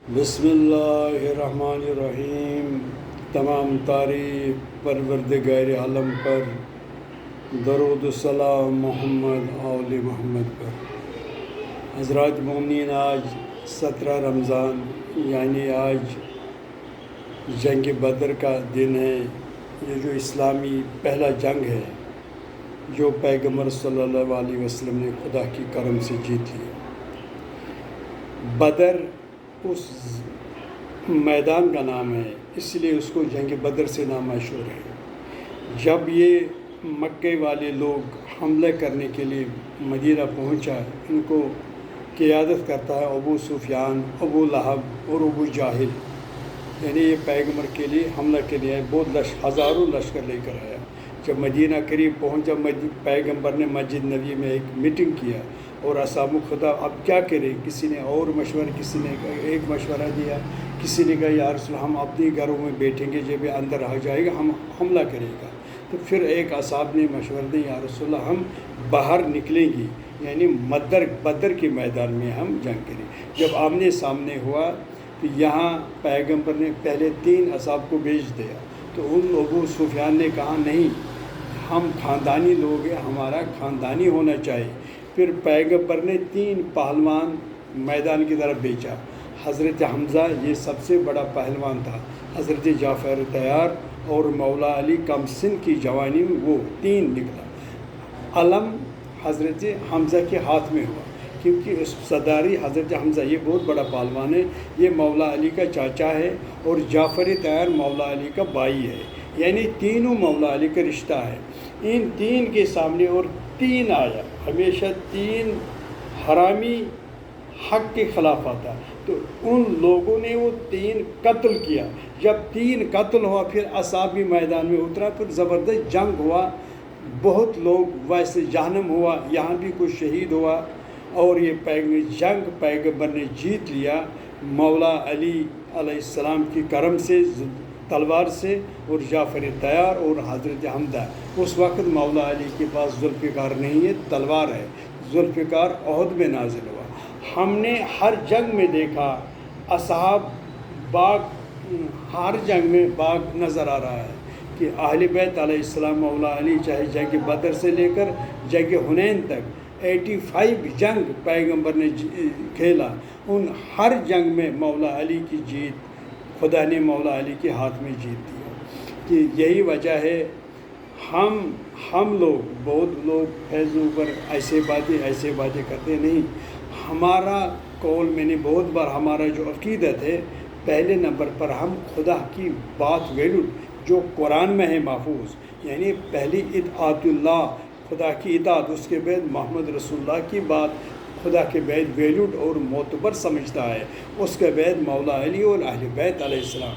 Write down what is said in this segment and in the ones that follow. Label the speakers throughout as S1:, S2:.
S1: بسم اللہ الرحمن الرحیم۔ تمام تعریف پروردگار عالم پر، درود و سلام محمد آل محمد پر۔ حضرات مومنین، آج 17 رمضان یعنی آج جنگ بدر کا دن ہے۔ یہ جو اسلامی پہلا جنگ ہے جو پیغمبر صلی اللہ علیہ وسلم نے خدا کی کرم سے جیت لی۔ بدر اس میدان کا نام ہے، اس لیے اس کو جنگ بدر سے نام مشہور ہے۔ جب یہ مکے والے لوگ حملہ کرنے کے لیے مدینہ پہنچا، ان کو قیادت کرتا ہے ابو سفیان، ابو لہب اور ابو جاہل، یعنی یہ پیغمبر کے لیے حملہ کے لیے بہت ہزاروں لشکر لے کر آیا۔ جب مدینہ قریب پہنچا، پیغمبر نے مسجد نبی میں ایک میٹنگ کیا اور اصحاب خدا اب کیا کرے؟ کسی نے اور مشورہ، کسی نے ایک مشورہ دیا، کسی نے کہا یا رسول اللہ ہم اپنے گھروں میں بیٹھیں گے، جب اندر آ جائے گا ہم حملہ کرے گا۔ تو پھر ایک اصحاب نے مشورہ دیا یا رسول اللہ ہم باہر نکلیں گے، یعنی بدر کے میدان میں ہم جنگ کریں۔ جب آمنے سامنے ہوا تو یہاں پیغمبر نے پہلے 3 اصحاب کو بھیج دیا، تو ان ابو سفیان نے کہا نہیں، ہم خاندانی لوگ ہیں، ہمارا خاندانی ہونا چاہیے۔ پھر پیغمبر نے 3 پہلوان میدان کی طرف بھیجا۔ حضرت حمزہ یہ سب سے بڑا پہلوان تھا، حضرت جعفر تیار اور مولا علی کم سن کی جوانی میں وہ 3 نکلا۔ علم حضرت حمزہ کے ہاتھ میں ہوا، کیونکہ اس صداری حضرت حمزہ یہ بہت بڑا پہلوان ہے، یہ مولا علی کا چاچا ہے اور جعفر تیار مولا علی کا بھائی ہے، یعنی تینوں مولا علی کا رشتہ ہے۔ ان 3 کے سامنے اور 3 آیا، ہمیشہ 3 حرامی حق کے خلاف آتا، تو ان لوگوں نے وہ 3 قتل کیا۔ جب 3 قتل ہوا پھر اصحاب بھی میدان میں اترا، پھر زبردست جنگ ہوا، بہت لوگ ویسے جہنم ہوا، یہاں بھی کچھ شہید ہوا، اور یہ جنگ پیغمبر نے جیت لیا مولا علی علیہ السلام کی کرم سے، تلوار سے، اور جعفر تیار اور حضرت حمزہ۔ اس وقت مولا علی کے پاس ذوالفقار نہیں ہے، تلوار ہے۔ ذوالفقار احد میں نازل ہوا۔ ہم نے ہر جنگ میں دیکھا اصحاب باغ، ہر جنگ میں باغ نظر آ رہا ہے کہ اہل بیت علیہ السلام مولا علی، چاہے جنگ بدر سے لے کر جنگ حنین تک 85 جنگ پیغمبر نے کھیلا، ان ہر جنگ میں مولا علی کی جیت، خدا نے مولا علی کے ہاتھ میں جیت دیا۔ کہ یہی وجہ ہے ہم لوگ، بہت لوگ فیضوں پر ایسے باتیں کرتے نہیں۔ ہمارا قول، میں نے بہت بار، ہمارا جو عقیدت ہے، پہلے نمبر پر ہم خدا کی بات ویلو جو قرآن میں ہے محفوظ، یعنی پہلی اطاعت اللہ، خدا کی اطاعت، اس کے بعد محمد رسول اللہ کی بات خدا کے بعد ویلوڈ اور معتبر سمجھتا ہے، اس کے بعد مولا علی اور اہل بیت علیہ السلام۔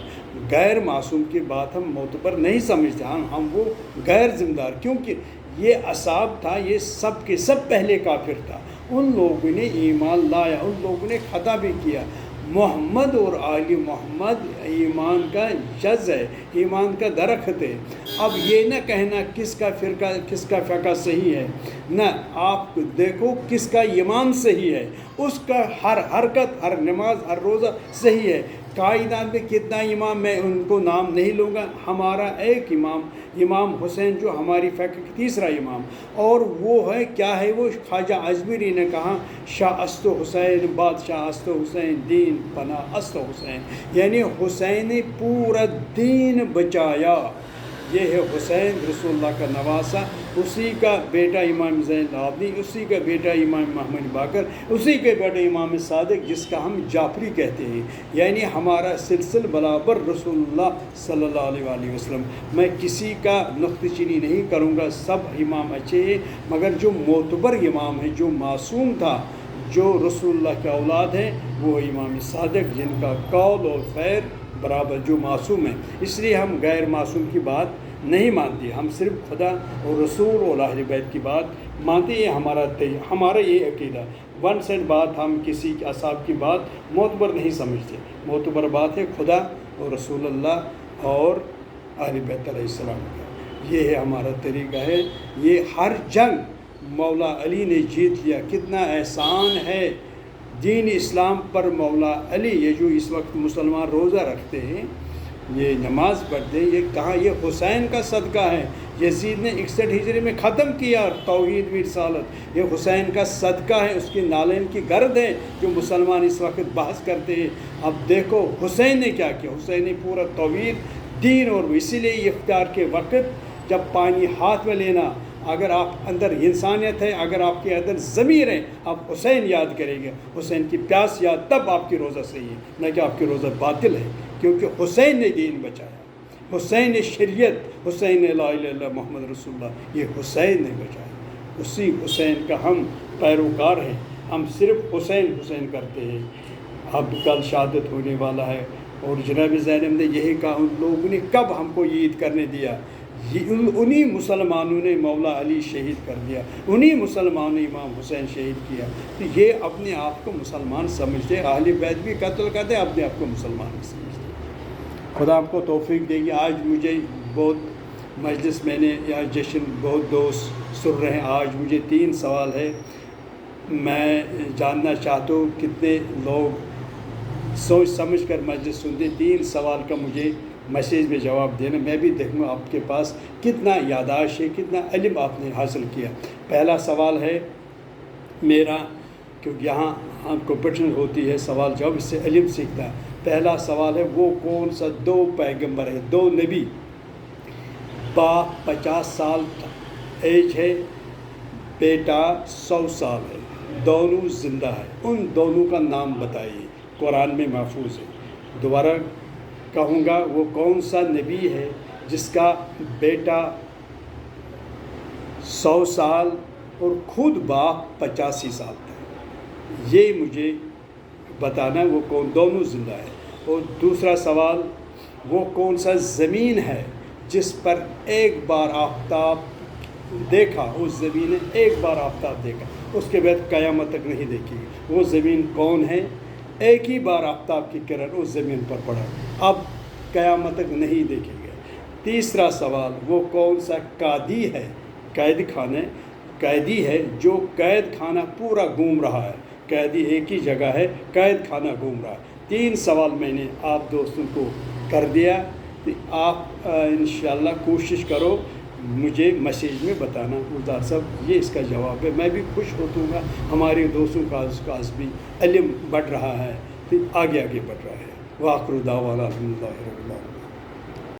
S1: غیر معصوم کی بات ہم معتبر نہیں سمجھتے، ہم وہ غیر ذمہ دار، کیونکہ یہ اصحاب تھا، یہ سب کے سب پہلے کافر تھا، ان لوگوں نے ایمان لایا، ان لوگوں نے خطا بھی کیا۔ محمد اور آل محمد ایمان کا جز ہے، ایمان کا درخت ہے۔ اب یہ نہ کہنا کس کا فرقہ، کس کا فقہ صحیح ہے، نہ، آپ دیکھو کس کا ایمان صحیح ہے، اس کا ہر حرکت، ہر نماز، ہر روزہ صحیح ہے۔ کائنات میں کتنا امام، میں ان کو نام نہیں لوں گا، ہمارا ایک امام حسین جو ہماری فقہ کا تیسرا امام، اور وہ ہے کیا ہے، وہ خواجہ اجمیری نے کہا شاہ است حسین، بادشاہ است حسین، دین پناہ است حسین، یعنی حسین نے پورا دین بچایا۔ یہ ہے حسین رسول اللہ کا نواسہ، اسی کا بیٹا امام زین العابدین، اسی کا بیٹا امام محمد باقر، اسی کے بیٹا امام صادق، جس کا ہم جعفری کہتے ہیں، یعنی ہمارا سلسلہ برابر رسول اللہ صلی اللہ علیہ وسلم۔ میں کسی کا نقطہ چینی نہیں کروں گا، سب امام اچھے ہیں، مگر جو معتبر امام ہے، جو معصوم تھا، جو رسول اللہ کا اولاد ہے، وہ امام صادق، جن کا قول اور فعل برابر، جو معصوم ہے۔ اس لیے ہم غیر معصوم کی بات نہیں مانتے، ہم صرف خدا اور رسول اور اہل بیت کی بات مانتے ہیں۔ ہمارا یہ عقیدہ، ون سائڈ بات، ہم کسی کے اصحاب کی بات معتبر نہیں سمجھتے۔ معتبر بات ہے خدا اور رسول اللہ اور اہل بیت علیہ السلام کا، یہ ہے ہمارا طریقہ ہے۔ یہ ہر جنگ مولا علی نے جیت لیا، کتنا احسان ہے دین اسلام پر مولا علی، یہ جو اس وقت مسلمان روزہ رکھتے ہیں، یہ نماز پڑھتے ہیں، یہ کہاں؟ یہ حسین کا صدقہ ہے۔ یزید نے 61 ہجری میں ختم کیا توحید و رسالت، یہ حسین کا صدقہ ہے، اس کی نالین کی گرد ہے جو مسلمان اس وقت بحث کرتے ہیں۔ اب دیکھو حسین نے کیا کیا، حسین نے پورا توحید دین، اور اسی لیے افطار کے وقت جب پانی ہاتھ میں لینا، اگر آپ اندر انسانیت ہے، اگر آپ کے اندر ضمیر ہے، آپ حسین یاد کریں گے، حسین کی پیاس یاد، تب آپ کی روزہ صحیح ہے، نہ کہ آپ کی روزہ باطل ہے، کیونکہ حسین نے دین بچایا، حسین نے شریعت، حسین نے لا الہ الا اللہ محمد رسول اللہ، یہ حسین نے بچایا۔ اسی حسین کا ہم پیروکار ہیں، ہم صرف حسین حسین کرتے ہیں۔ اب کل شہادت ہونے والا ہے، اور جناب زینب نے یہی کہا، ان لوگوں نے کب ہم کو عید کرنے دیا؟ انہی مسلمانوں نے مولا علی شہید کر دیا، انہی مسلمانوں نے امام حسین شہید کیا۔ تو یہ اپنے آپ کو مسلمان سمجھتے، اہل بیت بھی قتل کرتے، اپنے آپ کو مسلمان نہیں سمجھتے۔ خدا آپ کو توفیق دے گی۔ آج مجھے بہت مجلس میں نے یا جشن بہت دوست سن رہے ہیں، آج مجھے 3 سوال ہے، میں جاننا چاہتا ہوں کتنے لوگ سوچ سمجھ کر مجلس سنتے۔ 3 سوال کا مجھے میسیج میں جواب دینا، میں بھی دیکھوں آپ کے پاس کتنا یاداشت ہے، کتنا علم آپ نے حاصل کیا۔ پہلا سوال ہے میرا، کیونکہ یہاں کمپٹیشن ہوتی ہے سوال جواب، اس سے علم سیکھتا ہے۔ پہلا سوال ہے، وہ کون سا 2 پیغمبر ہے، 2 نبی، باپ 50 سال ایج ہے، بیٹا 100 سال ہے، دونوں زندہ ہے، ان دونوں کا نام بتائیے، قرآن میں محفوظ ہے۔ دوبارہ کہوں گا، وہ کون سا نبی ہے جس کا بیٹا 100 سال اور خود باپ 85 سال تھا، یہ مجھے بتانا، وہ کون، دونوں زندہ ہے۔ اور دوسرا سوال، وہ کون سا زمین ہے جس پر ایک بار آفتاب دیکھا، اس زمین نے ایک بار آفتاب دیکھا، اس کے بعد قیامت تک نہیں دیکھی گی، وہ زمین کون ہے؟ ایک ہی بار آفتاب کی کرن اس زمین پر پڑا، اب قیامت تک نہیں دیکھے گا۔ تیسرا سوال، وہ کون سا قیدی ہے، قیدی ہے جو قید خانہ پورا گھوم رہا ہے، قیدی ایک ہی جگہ ہے، قید خانہ گھوم رہا ہے۔ 3 سوال میں نے آپ دوستوں کو کر دیا، کہ آپ انشاءاللہ کوشش کرو مجھے میسیج میں بتانا، گلزار صاحب یہ اس کا جواب ہے، میں بھی خوش ہوتا گا، ہمارے دوستوں کا اس بھی علم بڑھ رہا ہے، آگے بڑھ رہا ہے۔ وآخر دعوانا الحمدللہ رب العالمین۔